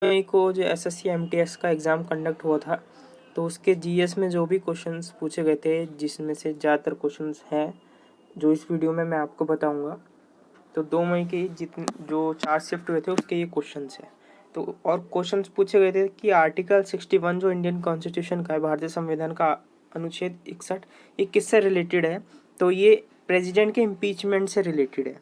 मई को जो SSC MTS का एग्ज़ाम कंडक्ट हुआ था, तो उसके जीएस में जो भी क्वेश्चंस पूछे गए थे, जिसमें से ज़्यादातर क्वेश्चंस हैं जो इस वीडियो में मैं आपको बताऊंगा। तो 2 मई के जितने जो 4 शिफ्ट हुए थे उसके ये क्वेश्चंस हैं। तो और क्वेश्चंस पूछे गए थे कि आर्टिकल 61 जो इंडियन कॉन्स्टिट्यूशन का है, भारतीय संविधान का अनुच्छेद 61, ये किससे रिलेटेड है? तो ये प्रेसिडेंट के इम्पीचमेंट से रिलेटेड है।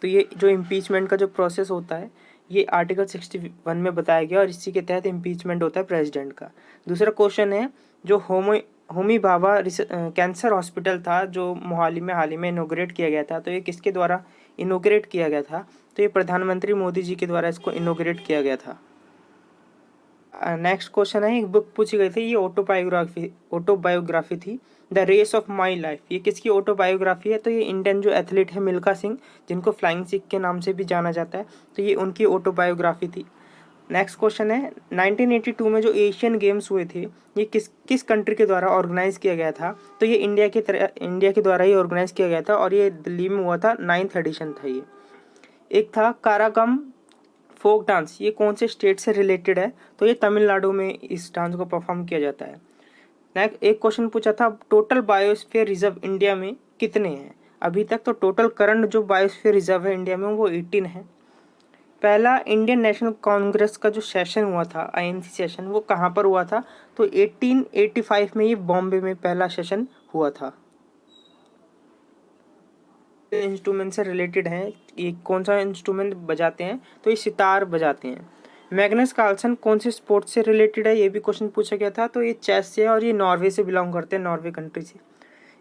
तो ये जो इम्पीचमेंट का जो प्रोसेस होता है, ये आर्टिकल 61 में बताया गया और इसी के तहत इम्पीचमेंट होता है प्रेसिडेंट का। दूसरा क्वेश्चन है, जो होमी भाभा कैंसर हॉस्पिटल था जो मोहाली में हाल ही में इनोग्रेट किया गया था, तो ये किसके द्वारा इनोग्रेट किया गया था? तो ये प्रधानमंत्री मोदी जी के द्वारा इसको इनोग्रेट किया गया था। नेक्स्ट क्वेश्चन है, एक बुक पूछी गई थी, ये ऑटोबायोग्राफी थी, the race of my life. ये किसकी ऑटोबायोग्राफी है? तो ये इंडियन जो एथलीट है मिल्खा सिंह, जिनको फ्लाइंग सिख के नाम से भी जाना जाता है, तो ये उनकी ऑटोबायोग्राफी थी। नेक्स्ट क्वेश्चन है, 1982 में जो एशियन गेम्स हुए थे, ये किस किस कंट्री के द्वारा ऑर्गेनाइज किया गया था? तो ये इंडिया के द्वारा ही ऑर्गेनाइज किया गया था और ये दिल्ली में हुआ था, 9th एडिशन था ये। एक था काराकम फोक डांस, ये कौन से स्टेट से रिलेटेड है? तो ये तमिलनाडु में इस डांस को परफॉर्म किया जाता है। नेक्स्ट एक क्वेश्चन पूछा था, टोटल बायोस्फीयर रिजर्व इंडिया में कितने हैं? अभी तक तो टोटल करंट जो बायोस्फीयर रिजर्व है इंडिया में वो 18 है। पहला इंडियन नेशनल कांग्रेस का जो सेशन हुआ था, आईएनसी सेशन, वो कहाँ पर हुआ था? तो 1885 में ये बॉम्बे में पहला सेशन हुआ था। इंस्ट्रूमेंट से रिलेटेड हैं, ये कौन सा इंस्ट्रूमेंट बजाते हैं? तो ये सितार बजाते हैं। मैग्नस कार्लसन कौन से स्पोर्ट से रिलेटेड है? ये भी क्वेश्चन पूछा गया था, तो ये चेस से है और ये नॉर्वे से बिलोंग करते हैं, नॉर्वे कंट्री से।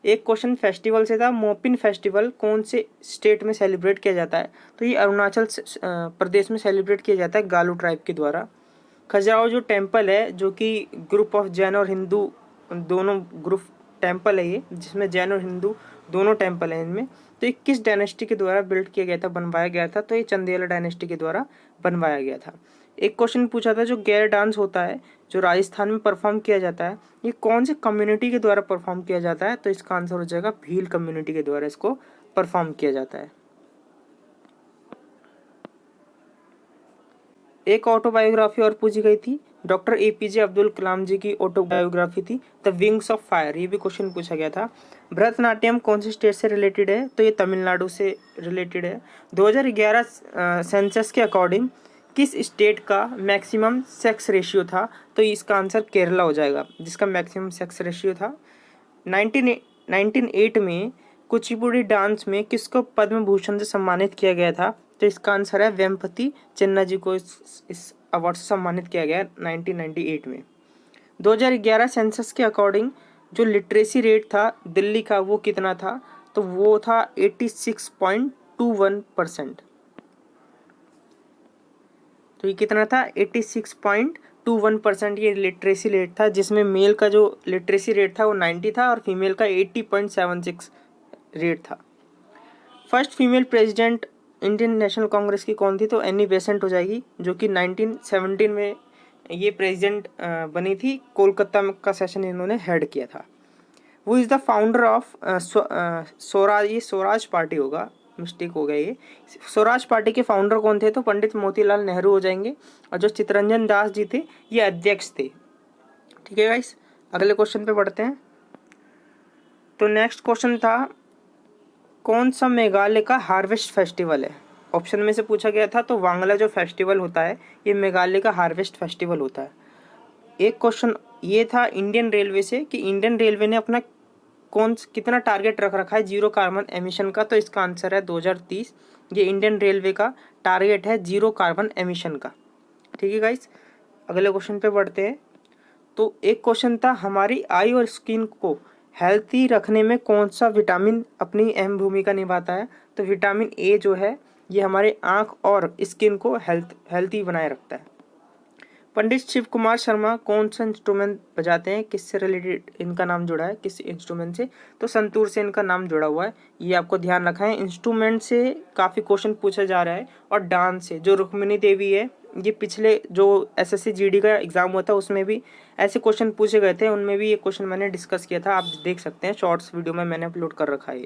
एक क्वेश्चन फेस्टिवल से था, मोपिन फेस्टिवल कौन से स्टेट में सेलिब्रेट किया जाता है? तो ये अरुणाचल प्रदेश में सेलिब्रेट किया जाता है गालो ट्राइब के द्वारा। खजुराहो जो टेम्पल है, जो कि ग्रुप ऑफ जैन और हिंदू दोनों ग्रुप टेम्पल है ये, जिसमें जैन और हिंदू दोनों टेम्पल हैं इनमें। तो ये किस डायनेस्टी के द्वारा बिल्ड किया गया था, बनवाया गया था? तो ये चंदेला डायनेस्टी के द्वारा बनवाया गया था। एक क्वेश्चन पूछा था, जो गैर डांस होता है जो राजस्थान में परफॉर्म किया जाता है, ये कौन से कम्युनिटी के द्वारा परफॉर्म किया जाता है? तो इसका आंसर हो जाएगा भील कम्युनिटी के द्वारा इसको परफॉर्म किया जाता है। एक ऑटोबायोग्राफी और पूछी गई थी, डॉक्टर एपीजे अब्दुल कलाम जी की ऑटोबायोग्राफी थी, द विंग्स ऑफ फायर। ये भी क्वेश्चन पूछा गया था। भरतनाट्यम कौन से स्टेट से रिलेटेड है? तो ये तमिलनाडु से रिलेटेड है। 2011 सेंसस के अकॉर्डिंग किस स्टेट का मैक्सिमम सेक्स रेशियो था? तो इसका आंसर केरला हो जाएगा, जिसका मैक्सिमम सेक्स रेशियो था। 1908 में कुचिपुड़ी डांस में किसको पद्म भूषण से सम्मानित किया गया था? तो इसका आंसर है वेम्पति चन्ना जी को इस अवार्ड से सम्मानित किया गया 1998 में। 2011 सेंसस के अकॉर्डिंग जो लिटरेसी रेट था दिल्ली का, वो कितना था? तो वो था 86.21%। तो ये कितना था? 86.21% ये लिटरेसी रेट था, जिसमें मेल का जो लिटरेसी रेट था वो 90 था और फीमेल का 80.76 रेट था। First female president Indian national Congress की कौन थी? तो एनी बेसेंट हो जाएगी, जो कि 1917 में ये प्रेसिडेंट बनी थी। कोलकाता का सेशन इन्होंने हेड किया था। वो is the founder of Swaraj, ये स्वराज पार्टी होगा, मिस्टेक हो गया ये। स्वराज पार्टी के फाउंडर कौन थे? तो पंडित मोतीलाल नेहरू हो जाएंगे। और जो चित्तरंजन दास जी थे ये अध्यक्ष थे। ठीक है गाइस, अगले क्वेश्चन पे बढ़ते हैं। तो नेक्स्ट क्वेश्चन था, कौन सा मेघालय का हार्वेस्ट फेस्टिवल है? ऑप्शन में से पूछा गया था, तो वांगला जो फेस्टिवल होता है ये मेघालय का हार्वेस्ट फेस्टिवल होता है। एक क्वेश्चन ये था इंडियन रेलवे से, कि इंडियन रेलवे ने अपना कितना टारगेट रख रखा है जीरो कार्बन एमिशन का? तो इसका आंसर है 2030। ये इंडियन रेलवे का टारगेट है जीरो कार्बन एमिशन का। ठीक है गाइस, अगले क्वेश्चन पे बढ़ते हैं। तो एक क्वेश्चन था, हमारी आई और स्किन को हेल्थी रखने में कौन सा विटामिन अपनी अहम भूमिका निभाता है? तो विटामिन ए जो है ये हमारे आँख और स्किन को हेल्थी बनाए रखता है। पंडित शिव कुमार शर्मा कौन सा इंस्ट्रूमेंट बजाते हैं? किससे रिलेटेड इनका नाम जुड़ा है, किस इंस्ट्रूमेंट से? तो संतूर से इनका नाम जुड़ा हुआ है, ये आपको ध्यान रखना है। इंस्ट्रूमेंट से काफ़ी क्वेश्चन पूछा जा रहा है। और डांस से जो रुक्मिणी देवी है, ये पिछले जो एसएससी जीडी का एग्जाम हुआ था उसमें भी ऐसे क्वेश्चन पूछे गए थे, उनमें भी ये क्वेश्चन मैंने डिस्कस किया था, आप देख सकते हैं, शॉर्ट्स वीडियो में मैंने अपलोड कर रखा है।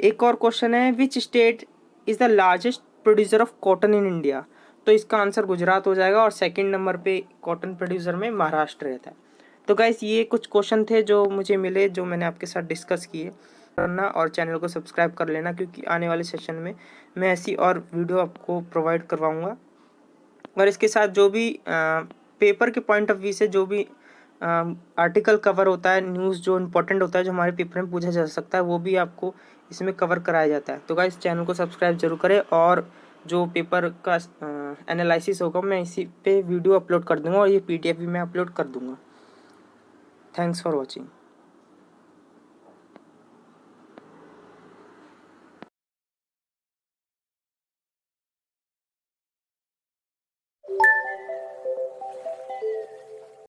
एक और क्वेश्चन है, which state is the largest producer of cotton in India? तो इसका आंसर गुजरात हो जाएगा और सेकंड नंबर पे कॉटन प्रोड्यूसर में महाराष्ट्र रहता है। तो गाइस ये कुछ क्वेश्चन थे जो मुझे मिले, जो मैंने आपके साथ डिस्कस किए। करना और चैनल को सब्सक्राइब कर लेना, क्योंकि आने वाले सेशन में मैं ऐसी और वीडियो आपको प्रोवाइड करवाऊँगा। और इसके साथ जो भी पेपर के पॉइंट ऑफ व्यू से जो भी आर्टिकल कवर होता है, न्यूज़ जो इम्पोर्टेंट होता है, जो हमारे पेपर में पूछा जा सकता है, वो भी आपको इसमें कवर कराया जाता है। तो गाइस चैनल को सब्सक्राइब जरूर करें, और जो पेपर का एनालिसिस होगा मैं इसी पे वीडियो अपलोड कर दूंगा, और ये PDF भी मैं अपलोड कर दूंगा। Thanks for watching.